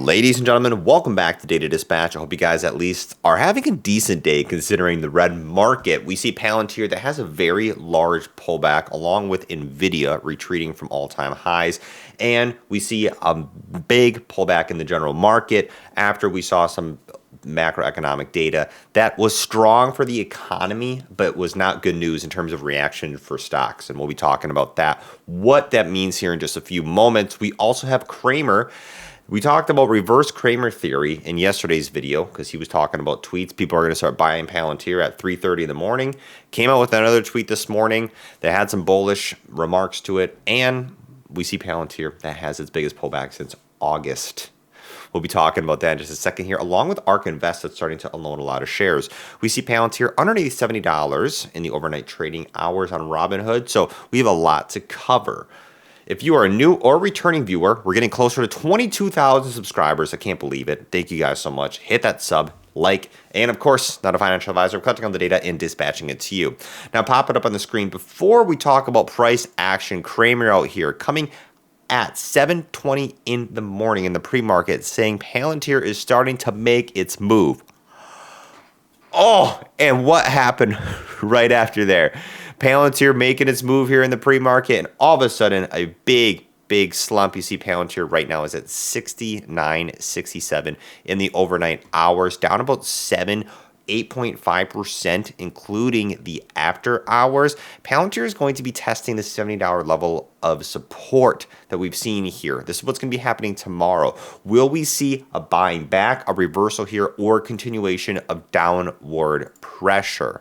Ladies and gentlemen, welcome back to Data Dispatch. I hope you guys at least are having a decent day considering the red market. We see Palantir that has a very large pullback along with NVIDIA retreating from all-time highs. And we see a big pullback in the general market after we saw some macroeconomic data that was strong for the economy, but was not good news in terms of reaction for stocks. And we'll be talking about that, what that means here in just a few moments. We also have Cramer. We talked about reverse Cramer theory in yesterday's video because he was talking about tweets. People are going to start buying Palantir at 3:30 in the morning. Came out with another tweet this morning that had some bullish remarks to it. And we see Palantir that has its biggest pullback since August. We'll be talking about that in just a second here, along with ARK Invest that's starting to unload a lot of shares. We see Palantir underneath $70 in the overnight trading hours on Robinhood. So we have a lot to cover. If you are a new or returning viewer, we're getting closer to 22,000 subscribers. I can't believe it. Thank you guys so much. Hit that sub, like, and of course, not a financial advisor, collecting on the data and dispatching it to you. Now, pop it up on the screen. Before we talk about price action, Cramer out here coming at 7:20 in the morning in the pre-market saying Palantir is starting to make its move. Oh, and what happened right after there? Palantir making its move here in the pre-market, and all of a sudden, a big slump. You see Palantir right now is at 69.67 in the overnight hours, down about 8.5%, including the after hours. Palantir is going to be testing the $70 level of support that we've seen here. This is what's going to be happening tomorrow. Will we see a buying back, a reversal here, or continuation of downward pressure?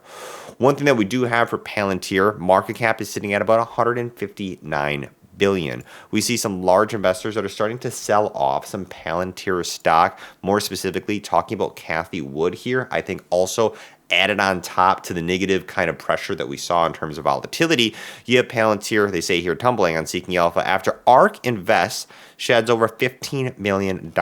One thing that we do have for Palantir, market cap is sitting at about 159 billion. We see some large investors that are starting to sell off some Palantir stock, more specifically talking about Cathie Wood here. I think also added on top to the negative kind of pressure that we saw in terms of volatility, you have Palantir, they say here, tumbling on Seeking Alpha after ARK Invest sheds over $15 million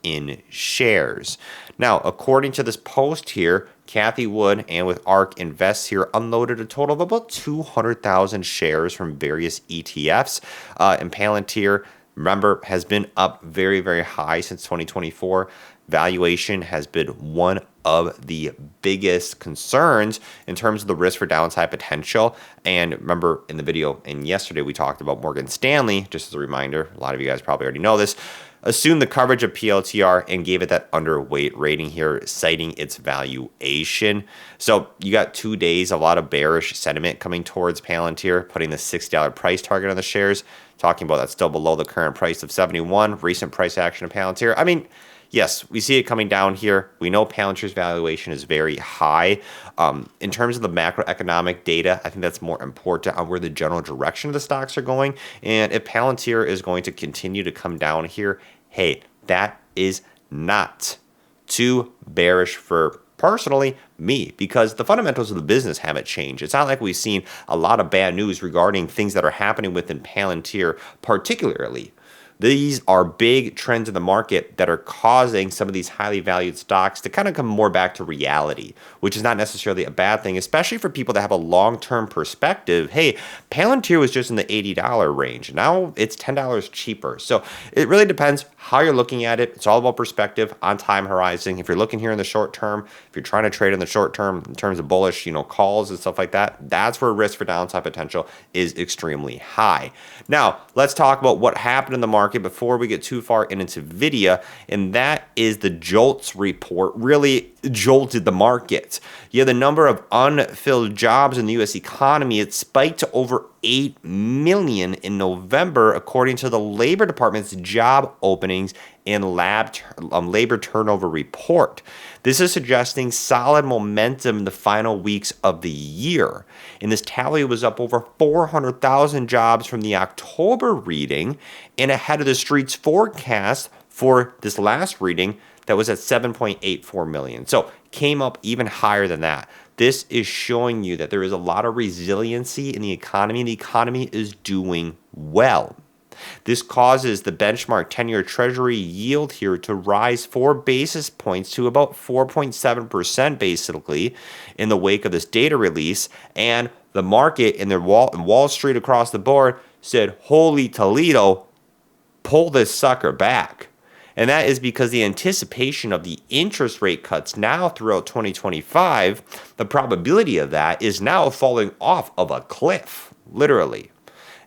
in shares. Now, according to this post here, Cathie Wood and with ARK Invest here unloaded a total of about 200,000 shares from various ETFs. And Palantir, remember, has been up very, very high since 2024. Valuation has been one of the biggest concerns in terms of the risk for downside potential. And remember in the video and yesterday we talked about Morgan Stanley, just as a reminder, a lot of you guys probably already know this, assumed the coverage of PLTR and gave it that underweight rating here, citing its valuation. So you got 2 days, a lot of bearish sentiment coming towards Palantir, putting the $60 price target on the shares, talking about that's still below the current price of 71, recent price action of Palantir. I mean, yes, we see it coming down here. We know Palantir's valuation is very high. In terms of the macroeconomic data, I think that's more important on where the general direction of the stocks are going. And if Palantir is going to continue to come down here, hey, that is not too bearish for personally me, because the fundamentals of the business haven't changed. It's not like we've seen a lot of bad news regarding things that are happening within Palantir particularly. These are big trends in the market that are causing some of these highly valued stocks to kind of come more back to reality, which is not necessarily a bad thing, especially for people that have a long-term perspective. Hey, Palantir was just in the $80 range. Now it's $10 cheaper. So it really depends how you're looking at it. It's all about perspective on time horizon. If you're looking here in the short term, if you're trying to trade in the short term in terms of bullish, calls and stuff like that, that's where risk for downside potential is extremely high. Now, let's talk about what happened in the market before we get too far into NVIDIA, and that is the JOLTS report really jolted the market. You have the number of unfilled jobs in the U.S. economy. It spiked to over 8 million in November, according to the Labor Department's job openings and labor turnover report. This is suggesting solid momentum in the final weeks of the year. And this tally was up over 400,000 jobs from the October reading and ahead of the street's forecast for this last reading that was at 7.84 million. So came up even higher than that. This is showing you that there is a lot of resiliency in the economy, and the economy is doing well. This causes the benchmark 10-year Treasury yield here to rise 4 basis points to about 4.7% basically in the wake of this data release. And the market in Wall Street across the board said, holy Toledo, pull this sucker back. And that is because the anticipation of the interest rate cuts now throughout 2025, the probability of that is now falling off of a cliff, literally.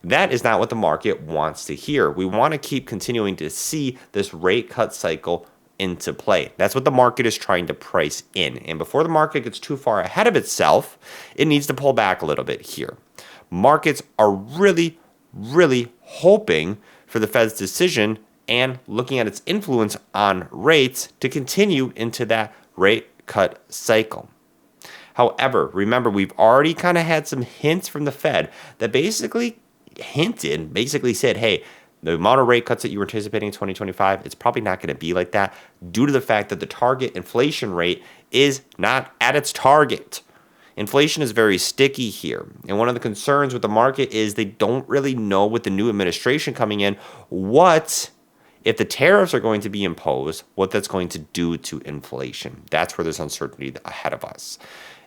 That is not what the market wants to hear. We want to keep continuing to see this rate cut cycle into play. That's what the market is trying to price in. And before the market gets too far ahead of itself, it needs to pull back a little bit here. Markets are really, really hoping for the Fed's decision and looking at its influence on rates to continue into that rate cut cycle. However, remember, we've already kind of had some hints from the Fed that basically said, hey, the amount of rate cuts that you were anticipating in 2025, it's probably not going to be like that due to the fact that the target inflation rate is not at its target. Inflation is very sticky here. And one of the concerns with the market is they don't really know with the new administration coming in what, if the tariffs are going to be imposed, what that's going to do to inflation. That's where there's uncertainty ahead of us.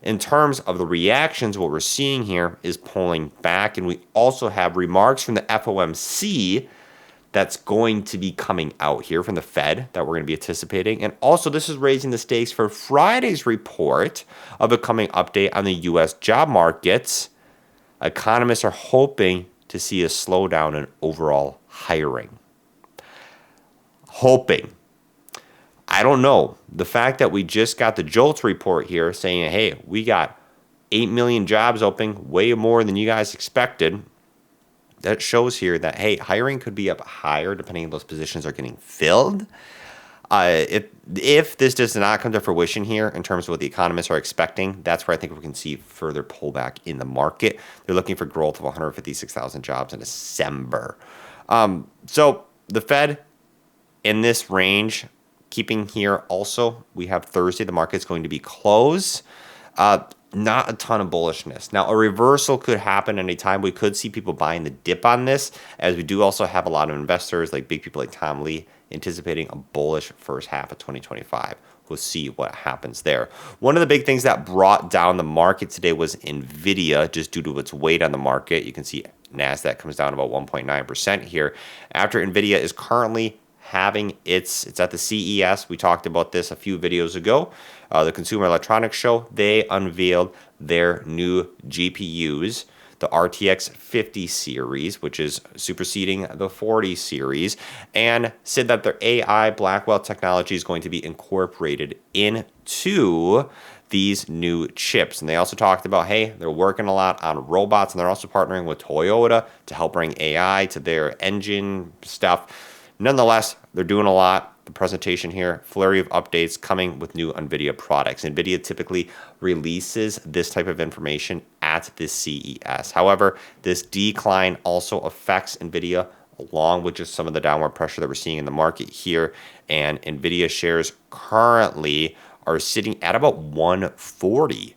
In terms of the reactions, what we're seeing here is pulling back. And we also have remarks from the FOMC that's going to be coming out here from the Fed that we're going to be anticipating. And also, this is raising the stakes for Friday's report of a coming update on the U.S. job markets. Economists are hoping to see a slowdown in overall hiring. Hoping. I don't know. The fact that we just got the JOLTS report here saying, hey, we got 8 million jobs open, way more than you guys expected. That shows here that, hey, hiring could be up higher depending on those positions are getting filled. If this does not come to fruition here in terms of what the economists are expecting, that's where I think we can see further pullback in the market. They're looking for growth of 156,000 jobs in December. So the Fed in this range, keeping here also, we have Thursday. The market's going to be closed. Not a ton of bullishness. Now, a reversal could happen anytime. We could see people buying the dip on this, as we do also have a lot of investors, like big people like Tom Lee, anticipating a bullish first half of 2025. We'll see what happens there. One of the big things that brought down the market today was NVIDIA, just due to its weight on the market. You can see NASDAQ comes down about 1.9% here, after NVIDIA is currently having it's at the CES. We talked about this a few videos ago. The Consumer Electronics Show, they unveiled their new GPUs, the RTX 50 series, which is superseding the 40 series, and said that their AI Blackwell technology is going to be incorporated into these new chips. And they also talked about, hey, they're working a lot on robots, and they're also partnering with Toyota to help bring AI to their engine stuff. Nonetheless, they're doing a lot. The presentation here, flurry of updates coming with new NVIDIA products. NVIDIA typically releases this type of information at this CES. However, this decline also affects NVIDIA, along with just some of the downward pressure that we're seeing in the market here. And NVIDIA shares currently are sitting at about 140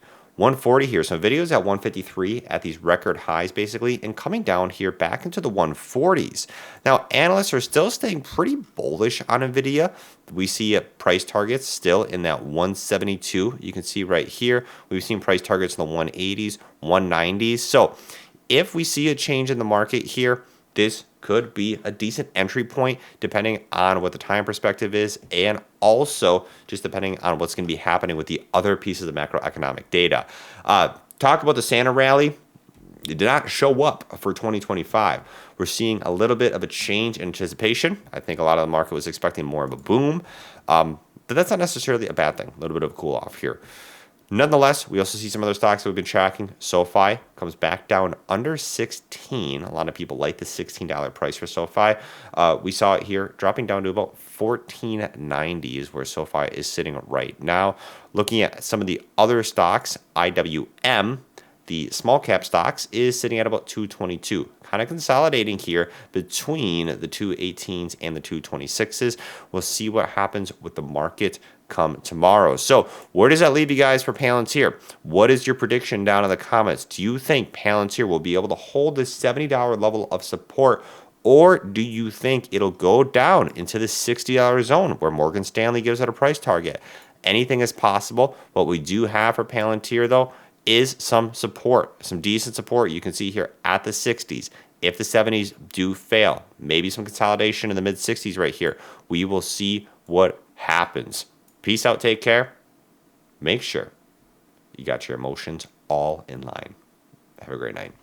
here. So NVIDIA's at 153 at these record highs, basically, and coming down here back into the 140s. Now, analysts are still staying pretty bullish on NVIDIA. We see price targets still in that 172. You can see right here, we've seen price targets in the 180s, 190s. So if we see a change in the market here, this could be a decent entry point depending on what the time perspective is, and also just depending on what's going to be happening with the other pieces of macroeconomic data. Talk about the Santa rally. It did not show up for 2025. We're seeing a little bit of a change in anticipation. I think a lot of the market was expecting more of a boom, but that's not necessarily a bad thing. A little bit of a cool off here. Nonetheless, we also see some other stocks that we've been tracking. SoFi comes back down under 16. A lot of people like the $16 price for SoFi. We saw it here dropping down to about $14.90 is where SoFi is sitting right now. Looking at some of the other stocks, IWM, the small cap stocks, is sitting at about 222. Kind of consolidating here between the 218s and the 226s. We'll see what happens with the market come tomorrow. So where does that leave you guys for Palantir? What is your prediction down in the comments? Do you think Palantir will be able to hold this $70 level of support, or do you think it'll go down into the $60 zone where Morgan Stanley gives it a price target? Anything is possible. What we do have for Palantir, though, is some support, some decent support. You can see here at the 60s, If the 70s do fail, maybe some consolidation in the mid 60s right here, we will see what happens. Peace out. Take care. Make sure you got your emotions all in line. Have a great night.